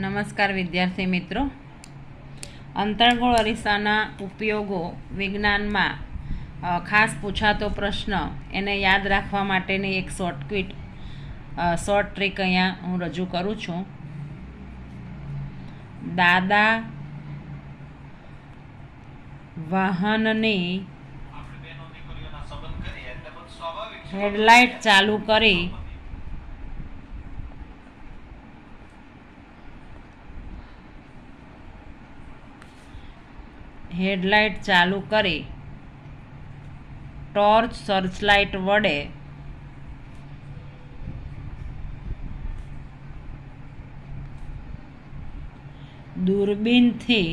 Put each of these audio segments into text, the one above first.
નમસ્કાર વિદ્યાર્થી મિત્રો, અંતર્ગોળ અરીસાના ઉપયોગો વિજ્ઞાનમાં ખાસ પૂછાતો પ્રશ્ન એને યાદ રાખવા માટેની એક શોર્ટ ટ્રીક અહીંયા હું રજૂ કરું છું. દાદા વાહનની હેડલાઇટ ચાલુ કરી ટોર્ચ સર્ચલાઇટ વડે દૂરબીનથી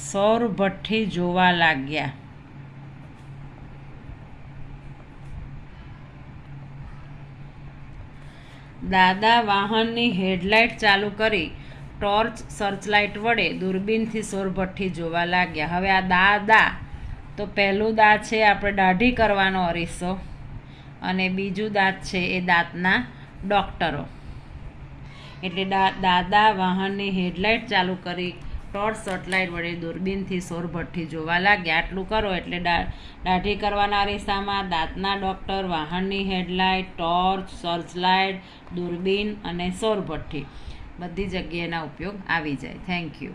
સૌરભઠ્ઠી જોવા લાગ્યા. દાદા વાહનની હેડલાઇટ ચાલુ કરી ટોર્ચ સર્ચલાઇટ વડે દૂરબીનથી સૌરભઠ્ઠી જોવા લાગ્યા. હવે આ દાદા તો પહેલું દાંત છે આપણે દાઢી કરવાનો અરીસો, અને બીજું દાંત છે એ દાંતના ડૉક્ટરો. એટલે દાદા વાહનની હેડલાઇટ ચાલુ કરી ટોર્ચ સર્ચલાઇટ વડે દૂરબીનથી સૌરભઠ્ઠી જોવા લાગ્યા. આટલું કરો એટલે દાઢી કરવાના અરીસામાં દાંતના ડૉક્ટર, વાહનની હેડલાઇટ, ટોર્ચ, સર્ચલાઇટ, દૂરબીન અને સૌરભઠ્ઠી બધી જગ્યાએના ઉપયોગ આવી જાય. Thank you.